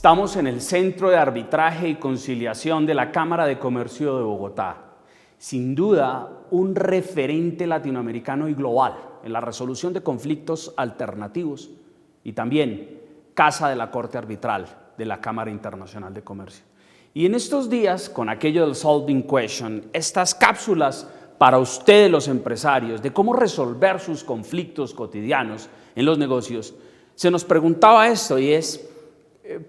Estamos en el Centro de Arbitraje y Conciliación de la Cámara de Comercio de Bogotá. Sin duda, un referente latinoamericano y global en la resolución de conflictos alternativos y también casa de la Corte Arbitral de la Cámara Internacional de Comercio. Y en estos días, con aquello del Solving Question, estas cápsulas para ustedes los empresarios de cómo resolver sus conflictos cotidianos en los negocios, se nos preguntaba esto y es: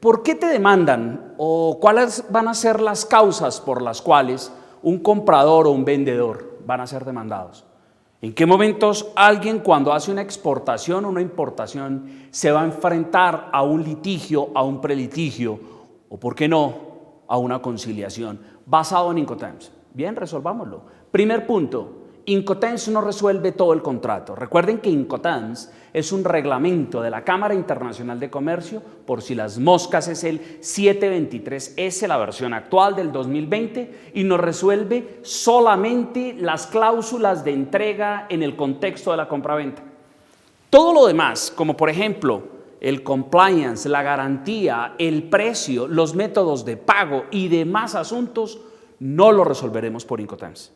¿por qué te demandan o cuáles van a ser las causas por las cuales un comprador o un vendedor van a ser demandados? ¿En qué momentos alguien, cuando hace una exportación o una importación, se va a enfrentar a un litigio, a un prelitigio o, por qué no, a una conciliación basado en Incoterms? Bien, resolvámoslo. Primer punto: Incoterms no resuelve todo el contrato. Recuerden que Incoterms es un reglamento de la Cámara Internacional de Comercio, por si las moscas es el 723S, la versión actual del 2020, y nos resuelve solamente las cláusulas de entrega en el contexto de la compraventa. Todo lo demás, como por ejemplo el compliance, la garantía, el precio, los métodos de pago y demás asuntos, no lo resolveremos por Incoterms.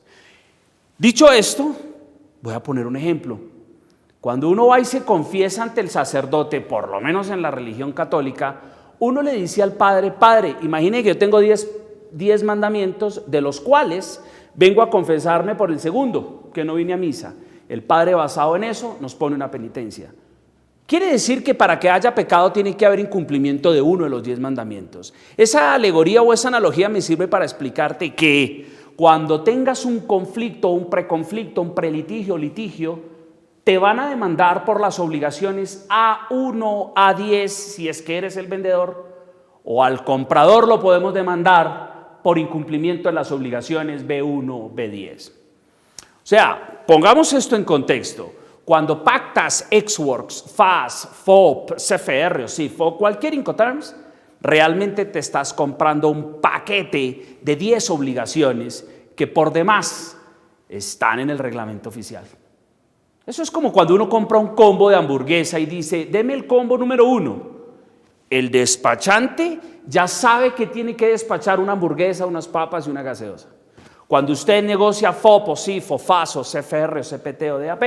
Dicho esto, voy a poner un ejemplo. Cuando uno va y se confiesa ante el sacerdote, por lo menos en la religión católica, uno le dice al padre: Padre, imagine que yo tengo 10 mandamientos, de los cuales vengo a confesarme por el segundo, que no vine a misa. El padre, basado en eso, nos pone una penitencia. Quiere decir que para que haya pecado tiene que haber incumplimiento de uno de los 10 mandamientos. Esa alegoría o esa analogía me sirve para explicarte que cuando tengas un conflicto, un preconflicto, un prelitigio, litigio, te van a demandar por las obligaciones A1, A10, si es que eres el vendedor, o al comprador lo podemos demandar por incumplimiento de las obligaciones B1, B10. O sea, pongamos esto en contexto. Cuando pactas Ex-Works, FAS, FOB, CFR o CIFO, cualquier Incoterms, realmente te estás comprando un paquete de 10 obligaciones que por demás están en el reglamento oficial. Eso es como cuando uno compra un combo de hamburguesa y dice: deme el combo número 1. El despachante ya sabe que tiene que despachar una hamburguesa, unas papas y una gaseosa. Cuando usted negocia FOB o CIFO, FAS o CFR o CPT o DAP,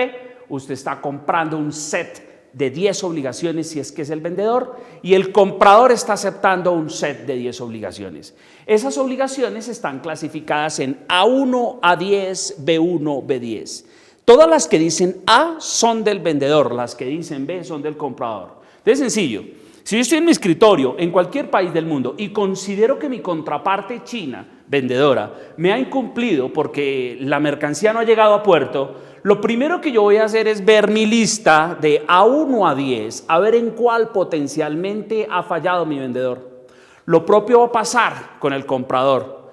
usted está comprando un set de 10 obligaciones si es que es el vendedor, y el comprador está aceptando un set de 10 obligaciones. Esas obligaciones están clasificadas en A1, A10, B1, B10. Todas las que dicen A son del vendedor, las que dicen B son del comprador. Es sencillo. Si yo estoy en mi escritorio en cualquier país del mundo y considero que mi contraparte china, vendedora, me ha incumplido porque la mercancía no ha llegado a puerto, lo primero que yo voy a hacer es ver mi lista de A1 a 10, a ver en cuál potencialmente ha fallado mi vendedor. Lo propio va a pasar con el comprador.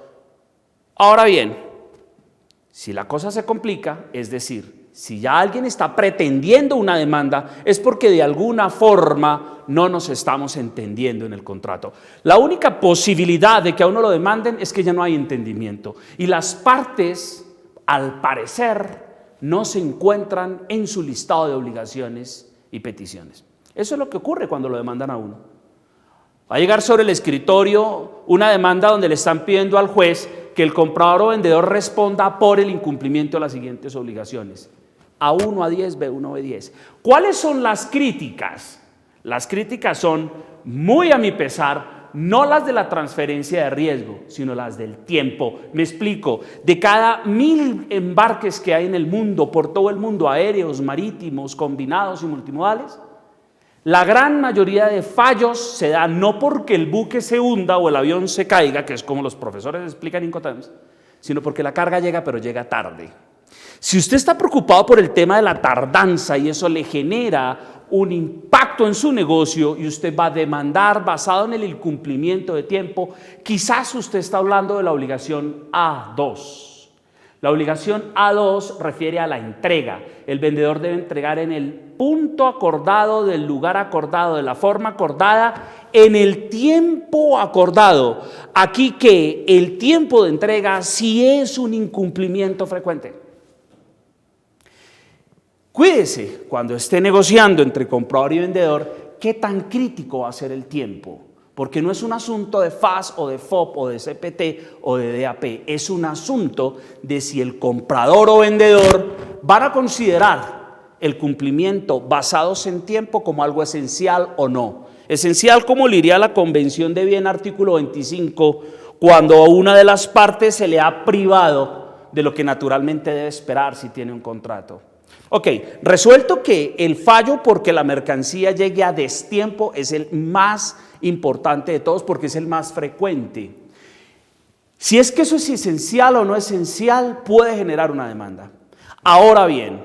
Ahora bien, si la cosa se complica, es decir, si ya alguien está pretendiendo una demanda, es porque de alguna forma no nos estamos entendiendo en el contrato. La única posibilidad de que a uno lo demanden es que ya no hay entendimiento y las partes, al parecer, no se encuentran en su listado de obligaciones y peticiones. Eso es lo que ocurre cuando lo demandan a uno. Va a llegar sobre el escritorio una demanda donde le están pidiendo al juez que el comprador o vendedor responda por el incumplimiento de las siguientes obligaciones: A1, A10, B1, B10. ¿Cuáles son las críticas? Las críticas son, muy a mi pesar, no las de la transferencia de riesgo, sino las del tiempo. Me explico: de cada 1000 embarques que hay en el mundo, por todo el mundo, aéreos, marítimos, combinados y multimodales, la gran mayoría de fallos se da no porque el buque se hunda o el avión se caiga, que es como los profesores explican en Incoterms, sino porque la carga llega, pero llega tarde. Si usted está preocupado por el tema de la tardanza y eso le genera un impacto en su negocio y usted va a demandar basado en el incumplimiento de tiempo, quizás usted está hablando de la obligación A2. La obligación A2 refiere a la entrega. El vendedor debe entregar en el punto acordado, del lugar acordado, de la forma acordada, en el tiempo acordado. Aquí que el tiempo de entrega sí es un incumplimiento frecuente. Cuídese cuando esté negociando entre comprador y vendedor, qué tan crítico va a ser el tiempo. Porque no es un asunto de FAS o de FOB o de CPT o de DAP, es un asunto de si el comprador o vendedor van a considerar el cumplimiento basados en tiempo como algo esencial o no. Esencial como le diría la Convención de Viena, artículo 25, cuando a una de las partes se le ha privado de lo que naturalmente debe esperar si tiene un contrato. Ok, resuelto que el fallo porque la mercancía llegue a destiempo es el más importante de todos porque es el más frecuente. Si es que eso es esencial o no esencial, puede generar una demanda. Ahora bien,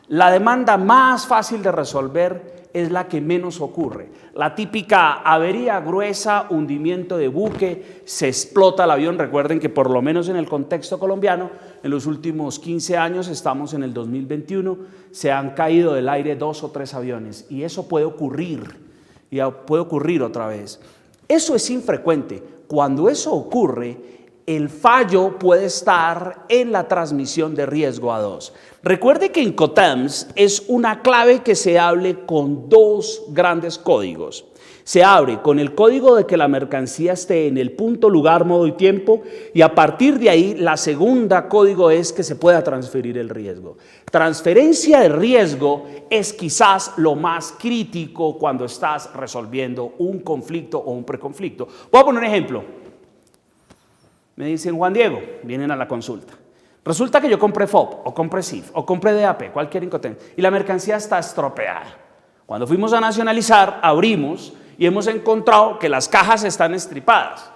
la demanda más fácil de resolver es la que menos ocurre. La típica avería gruesa, hundimiento de buque, se explota el avión. Recuerden que por lo menos en el contexto colombiano, en los últimos 15 años, estamos en el 2021, se han caído del aire 2 o 3 aviones y eso puede ocurrir, y puede ocurrir otra vez. Eso es infrecuente. Cuando eso ocurre, el fallo puede estar en la transmisión de riesgo a 2. Recuerde que Incoterms es una clave que se abre con 2 grandes códigos. Se abre con el código de que la mercancía esté en el punto, lugar, modo y tiempo, y a partir de ahí la segunda código es que se pueda transferir el riesgo. Transferencia de riesgo es quizás lo más crítico cuando estás resolviendo un conflicto o un preconflicto. Voy a poner un ejemplo. Me dicen, Juan Diego, vienen a la consulta. Resulta que yo compré FOB, o compré CIF, o compré DAP, cualquier Incoterms, y la mercancía está estropeada. Cuando fuimos a nacionalizar, abrimos y hemos encontrado que las cajas están estripadas.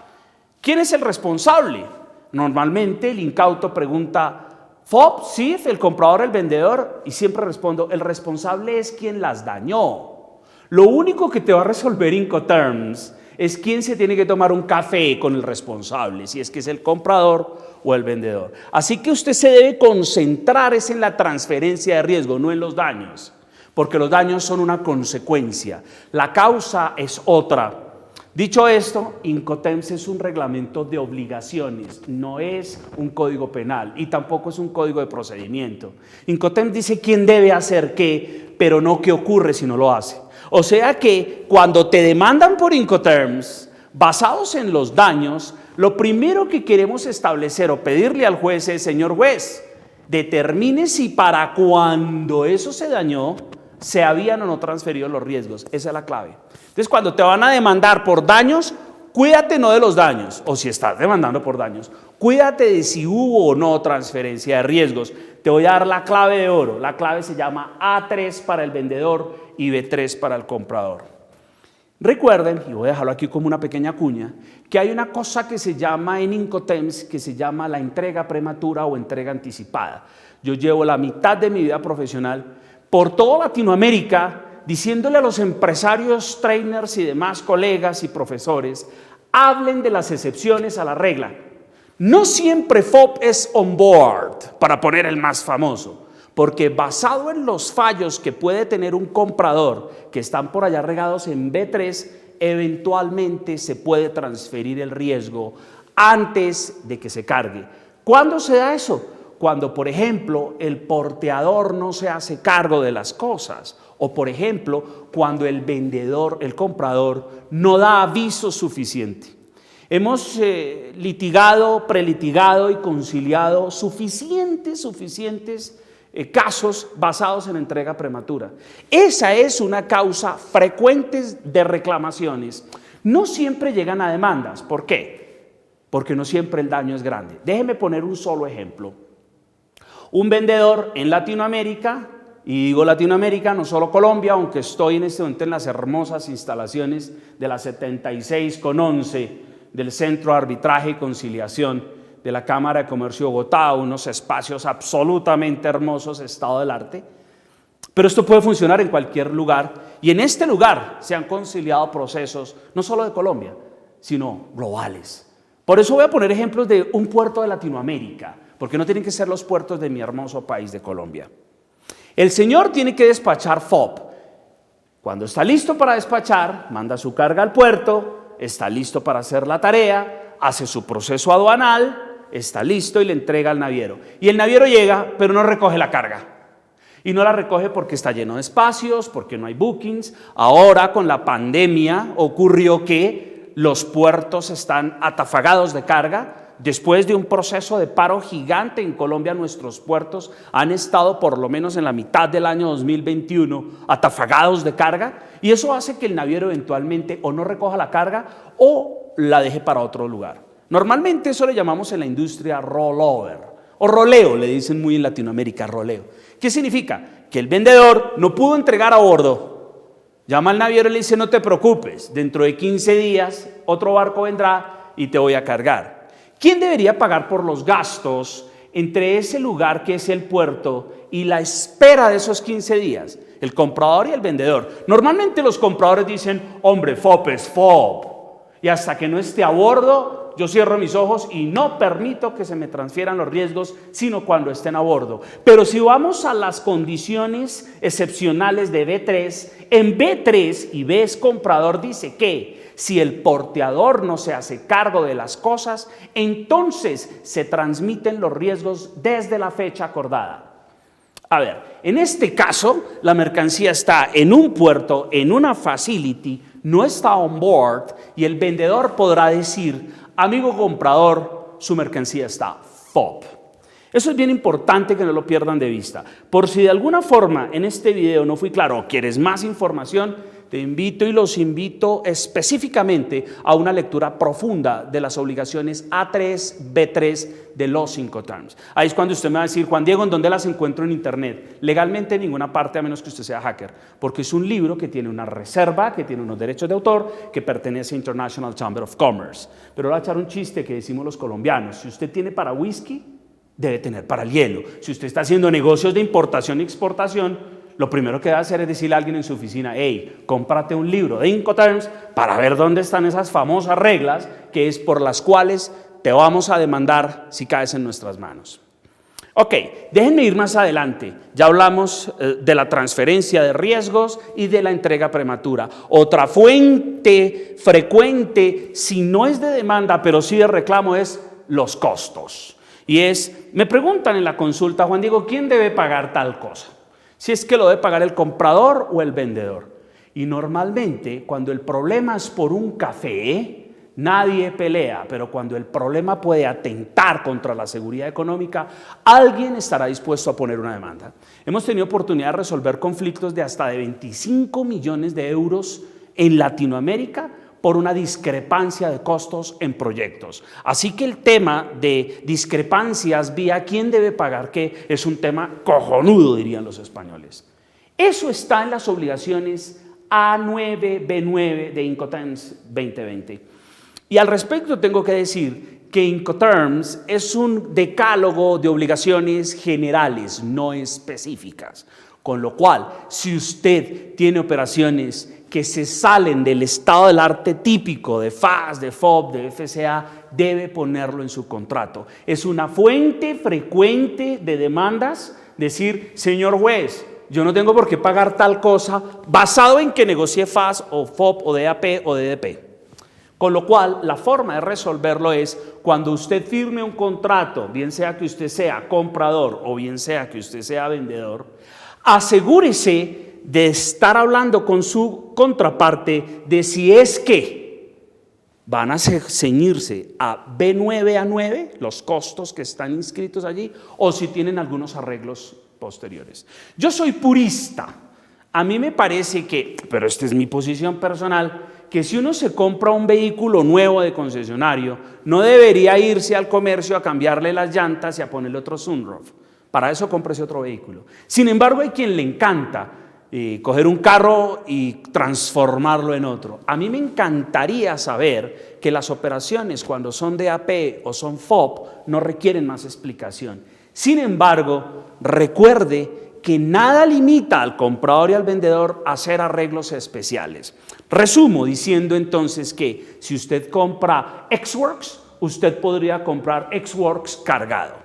¿Quién es el responsable? Normalmente el incauto pregunta, FOB, CIF, el comprador, el vendedor, y siempre respondo, el responsable es quien las dañó. Lo único que te va a resolver Incoterms es quién se tiene que tomar un café con el responsable, si es que es el comprador o el vendedor. Así que usted se debe concentrar en la transferencia de riesgo, no en los daños, porque los daños son una consecuencia. La causa es otra. Dicho esto, Incoterms es un reglamento de obligaciones, no es un código penal y tampoco es un código de procedimiento. Incoterms dice quién debe hacer qué, pero no qué ocurre si no lo hace. O sea que cuando te demandan por Incoterms, basados en los daños, lo primero que queremos establecer o pedirle al juez es, señor juez, determine si para cuando eso se dañó, se habían o no transferido los riesgos. Esa es la clave. Entonces, cuando te van a demandar por daños, cuídate no de los daños, o si estás demandando por daños, cuídate de si hubo o no transferencia de riesgos. Te voy a dar la clave de oro. La clave se llama A3 para el vendedor y B3 para el comprador. Recuerden, y voy a dejarlo aquí como una pequeña cuña, que hay una cosa que se llama en Incoterms, que se llama la entrega prematura o entrega anticipada. Yo llevo la mitad de mi vida profesional por toda Latinoamérica diciéndole a los empresarios, trainers y demás colegas y profesores, hablen de las excepciones a la regla. No siempre FOB es on board, para poner el más famoso. Porque basado en los fallos que puede tener un comprador que están por allá regados en B3, eventualmente se puede transferir el riesgo antes de que se cargue. ¿Cuándo se da eso? Cuando, por ejemplo, el porteador no se hace cargo de las cosas. O, por ejemplo, cuando el vendedor, el comprador, no da aviso suficiente. Hemos litigado, prelitigado y conciliado suficientes casos basados en entrega prematura. Esa es una causa frecuente de reclamaciones. No siempre llegan a demandas. ¿Por qué? Porque no siempre el daño es grande. Déjeme poner un solo ejemplo. Un vendedor en Latinoamérica, y digo Latinoamérica, no solo Colombia, aunque estoy en este momento en las hermosas instalaciones de la 76/11 del Centro de Arbitraje y Conciliación de la Cámara de Comercio de Bogotá, unos espacios absolutamente hermosos, estado del arte. Pero esto puede funcionar en cualquier lugar, y en este lugar se han conciliado procesos no solo de Colombia, sino globales. Por eso voy a poner ejemplos de un puerto de Latinoamérica, porque no tienen que ser los puertos de mi hermoso país de Colombia. El señor tiene que despachar FOB. Cuando está listo para despachar, manda su carga al puerto, está listo para hacer la tarea, hace su proceso aduanal, está listo y le entrega al naviero. Y el naviero llega, pero no recoge la carga. Y no la recoge porque está lleno de espacios, porque no hay bookings. Ahora con la pandemia ocurrió que los puertos están atafagados de carga. Después de un proceso de paro gigante en Colombia, nuestros puertos han estado por lo menos en la mitad del año 2021 atafagados de carga, y eso hace que el naviero eventualmente o no recoja la carga o la deje para otro lugar. Normalmente eso le llamamos en la industria rollover o roleo, le dicen muy en Latinoamérica, roleo. ¿Qué significa? Que el vendedor no pudo entregar a bordo, llama al naviero y le dice: no te preocupes, dentro de 15 días otro barco vendrá y te voy a cargar. ¿Quién debería pagar por los gastos entre ese lugar que es el puerto y la espera de esos 15 días? El comprador y el vendedor. Normalmente los compradores dicen: hombre, FOB es FOB, y hasta que no esté a bordo yo cierro mis ojos y no permito que se me transfieran los riesgos, sino cuando estén a bordo. Pero si vamos a las condiciones excepcionales de B3, en B3, y B es comprador, dice que si el porteador no se hace cargo de las cosas, entonces se transmiten los riesgos desde la fecha acordada. A ver, en este caso, la mercancía está en un puerto, en una facility, no está on board, y el vendedor podrá decir: amigo comprador, su mercancía está FOB. Eso es bien importante que no lo pierdan de vista. Por si de alguna forma en este video no fui claro o quieres más información, te invito y los invito específicamente a una lectura profunda de las obligaciones A3, B3 de los Incoterms. Ahí es cuando usted me va a decir: Juan Diego, ¿en dónde las encuentro en internet? Legalmente en ninguna parte, a menos que usted sea hacker, porque es un libro que tiene una reserva, que tiene unos derechos de autor, que pertenece a International Chamber of Commerce. Pero le voy a echar un chiste que decimos los colombianos: si usted tiene para whisky, debe tener para el hielo. Si usted está haciendo negocios de importación y exportación, lo primero que debe hacer es decirle a alguien en su oficina: hey, cómprate un libro de Incoterms para ver dónde están esas famosas reglas que es por las cuales te vamos a demandar si caes en nuestras manos. Ok, déjenme ir más adelante. Ya hablamos de la transferencia de riesgos y de la entrega prematura. Otra fuente frecuente, si no es de demanda, pero sí de reclamo, es los costos. Y me preguntan en la consulta: Juan Diego, ¿quién debe pagar tal cosa? Si es que lo debe pagar el comprador o el vendedor. Y normalmente cuando el problema es por un café, nadie pelea, pero cuando el problema puede atentar contra la seguridad económica, alguien estará dispuesto a poner una demanda. Hemos tenido oportunidad de resolver conflictos de hasta de 25 millones de euros en Latinoamérica por una discrepancia de costos en proyectos. Así que el tema de discrepancias vía quién debe pagar qué es un tema cojonudo, dirían los españoles. Eso está en las obligaciones A9, B9 de Incoterms 2020. Y al respecto tengo que decir que Incoterms es un decálogo de obligaciones generales, no específicas. Con lo cual, si usted tiene operaciones que se salen del estado del arte típico de FAS, de FOB, de FCA, debe ponerlo en su contrato. Es una fuente frecuente de demandas decir: señor juez, yo no tengo por qué pagar tal cosa basado en que negocié FAS o FOB o DAP o DDP. Con lo cual, la forma de resolverlo es cuando usted firme un contrato, bien sea que usted sea comprador o bien sea que usted sea vendedor, asegúrese de estar hablando con su contraparte de si es que van a ceñirse a B9A9, los costos que están inscritos allí, o si tienen algunos arreglos posteriores. Yo soy purista. A mí me parece que, pero esta es mi posición personal, que si uno se compra un vehículo nuevo de concesionario, no debería irse al comercio a cambiarle las llantas y a ponerle otro sunroof. Para eso cómprese otro vehículo. Sin embargo, hay quien le encanta coger un carro y transformarlo en otro. A mí me encantaría saber que las operaciones cuando son DAP o son FOB no requieren más explicación. Sin embargo, recuerde que nada limita al comprador y al vendedor a hacer arreglos especiales. Resumo diciendo entonces que si usted compra Xworks, usted podría comprar Xworks cargado.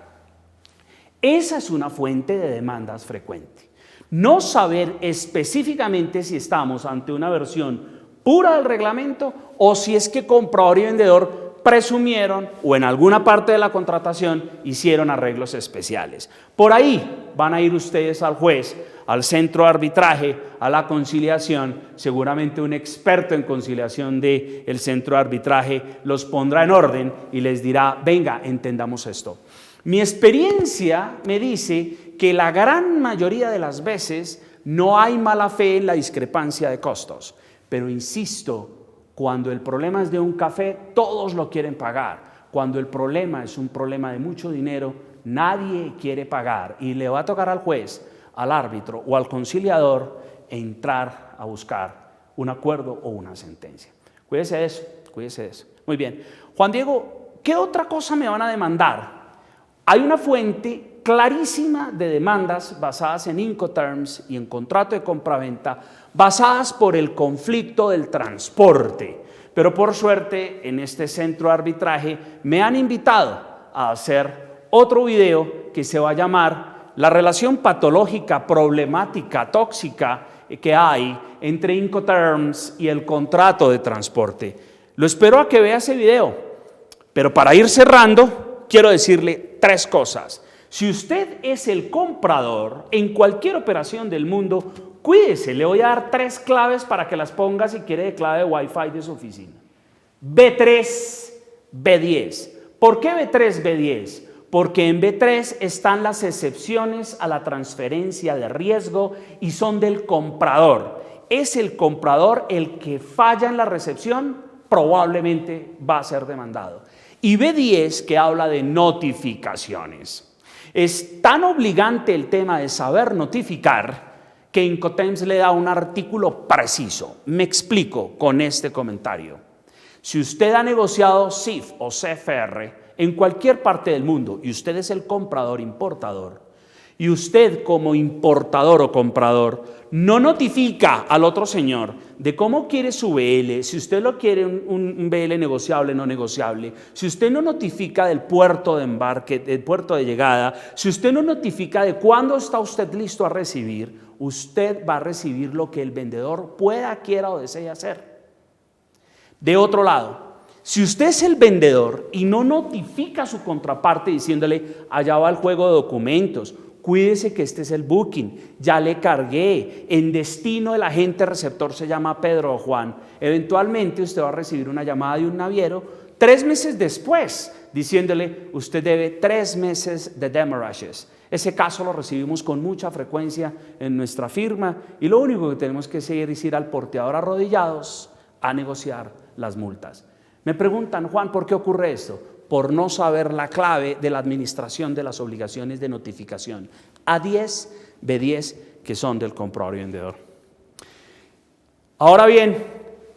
Esa es una fuente de demandas frecuente. No saber específicamente si estamos ante una versión pura del reglamento o si es que comprador y vendedor presumieron o en alguna parte de la contratación hicieron arreglos especiales. Por ahí van a ir ustedes al juez, al centro de arbitraje, a la conciliación. Seguramente un experto en conciliación del centro de arbitraje los pondrá en orden y les dirá, venga, entendamos esto. Mi experiencia me dice que la gran mayoría de las veces no hay mala fe en la discrepancia de costos, pero insisto, cuando el problema es de un café, todos lo quieren pagar. Cuando el problema es un problema de mucho dinero, nadie quiere pagar y le va a tocar al juez, al árbitro o al conciliador entrar a buscar un acuerdo o una sentencia. Cuídese de eso, cuídese de eso. Muy bien. Juan Diego, ¿qué otra cosa me van a demandar? Hay una fuente clarísima de demandas basadas en Incoterms y en contrato de compraventa, basadas por el conflicto del transporte. Pero por suerte, en este centro de arbitraje me han invitado a hacer otro video que se va a llamar la relación patológica, problemática, tóxica que hay entre Incoterms y el contrato de transporte. Lo espero a que vea ese video, pero para ir cerrando, quiero decirle 3 cosas. Si usted es el comprador en cualquier operación del mundo, cuídese, le voy a dar 3 claves para que las ponga si quiere de clave de Wi-Fi de su oficina. B3, B10. ¿Por qué B3, B10? Porque en B3 están las excepciones a la transferencia de riesgo y son del comprador. Es el comprador el que falla en la recepción, probablemente va a ser demandado. Y B10 que habla de notificaciones. Es tan obligante el tema de saber notificar que Incoterms le da un artículo preciso. Me explico con este comentario. Si usted ha negociado CIF o CFR en cualquier parte del mundo y usted es el comprador importador y usted como importador o comprador no notifica al otro señor de cómo quiere su BL, si usted lo quiere un BL negociable, no negociable, si usted no notifica del puerto de embarque, del puerto de llegada, si usted no notifica de cuándo está usted listo a recibir, usted va a recibir lo que el vendedor pueda, quiera o desee hacer. De otro lado, si usted es el vendedor y no notifica a su contraparte diciéndole, allá va el juego de documentos, cuídese que este es el booking, ya le cargué, en destino el agente receptor se llama Pedro o Juan, eventualmente usted va a recibir una llamada de un naviero 3 meses después, diciéndole, usted debe 3 meses de demurrages. Ese caso lo recibimos con mucha frecuencia en nuestra firma y lo único que tenemos que hacer es ir al porteador arrodillados a negociar las multas. Me preguntan, Juan, ¿por qué ocurre esto? Por no saber la clave de la administración de las obligaciones de notificación. A10, B10, que son del comprador y vendedor. Ahora bien,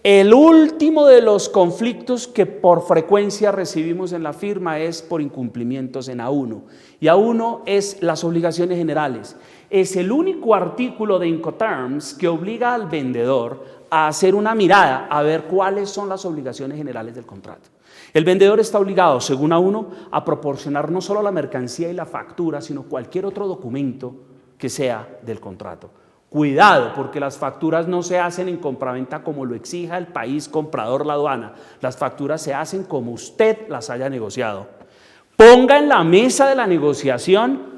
el último de los conflictos que por frecuencia recibimos en la firma es por incumplimientos en A1. Y A1 es las obligaciones generales. Es el único artículo de Incoterms que obliga al vendedor a hacer una mirada a ver cuáles son las obligaciones generales del contrato. El vendedor está obligado, según A1, a proporcionar no solo la mercancía y la factura, sino cualquier otro documento que sea del contrato. Cuidado, porque las facturas no se hacen en compraventa como lo exija el país comprador, la aduana. Las facturas se hacen como usted las haya negociado. Ponga en la mesa de la negociación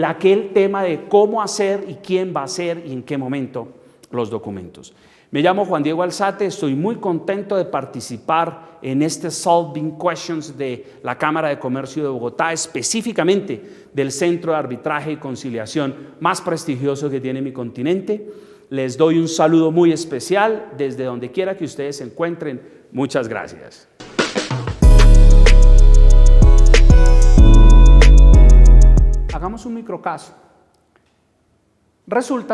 aquel tema de cómo hacer y quién va a hacer y en qué momento los documentos. Me llamo Juan Diego Alzate, estoy muy contento de participar en este Solving Questions de la Cámara de Comercio de Bogotá, específicamente del Centro de Arbitraje y Conciliación más prestigioso que tiene mi continente. Les doy un saludo muy especial desde donde quiera que ustedes se encuentren. Muchas gracias. Hagamos un microcaso.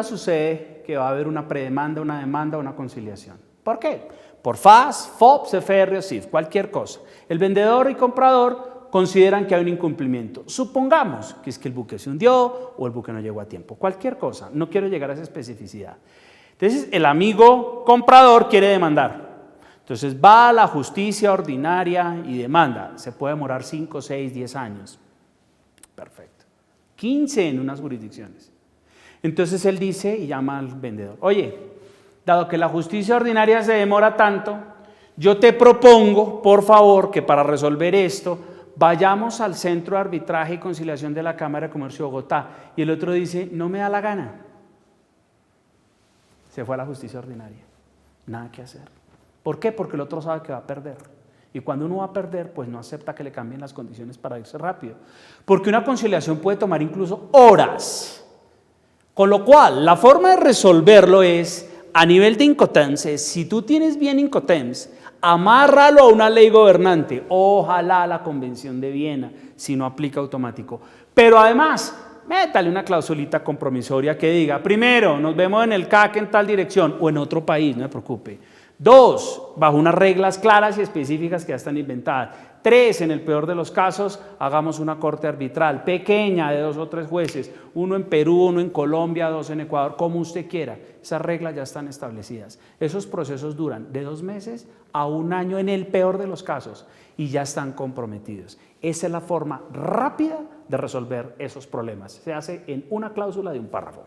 Sucede que va a haber una predemanda, una demanda, una conciliación. ¿Por qué? Por FAS, FOB, CFR o CIF, cualquier cosa. El vendedor y comprador consideran que hay un incumplimiento. Supongamos que es que el buque se hundió o el buque no llegó a tiempo. Cualquier cosa, no quiero llegar a esa especificidad. Entonces, el amigo comprador quiere demandar. Entonces, va a la justicia ordinaria y demanda. Se puede demorar 5, 6, 10 años. Perfecto. 15 en unas jurisdicciones. Entonces él dice y llama al vendedor, oye, dado que la justicia ordinaria se demora tanto, Yo te propongo, por favor, que para resolver esto, vayamos al Centro de Arbitraje y Conciliación de la Cámara de Comercio de Bogotá. Y el otro dice, no me da la gana. Se fue a la justicia ordinaria. Nada que hacer. ¿Por qué? Porque el otro sabe que va a perder. Y cuando uno va a perder, pues no acepta que le cambien las condiciones para irse rápido. Porque una conciliación puede tomar incluso horas. Con lo cual, la forma de resolverlo es, a nivel de Incoterms, si tú tienes bien Incoterms, amárralo a una ley gobernante, ojalá a la Convención de Viena, si no aplica automático. Pero además, métale una clausulita compromisoria que diga, primero, nos vemos en el CAC en tal dirección o en otro país, no me preocupe. 2, bajo unas reglas claras y específicas que ya están inventadas. 3, en el peor de los casos, hagamos una corte arbitral pequeña de 2 o 3 jueces, uno en Perú, uno en Colombia, 2 en Ecuador, como usted quiera. Esas reglas ya están establecidas. Esos procesos duran de 2 meses a 1 año en el peor de los casos y ya están comprometidos. Esa es la forma rápida de resolver esos problemas. Se hace en una cláusula de un párrafo.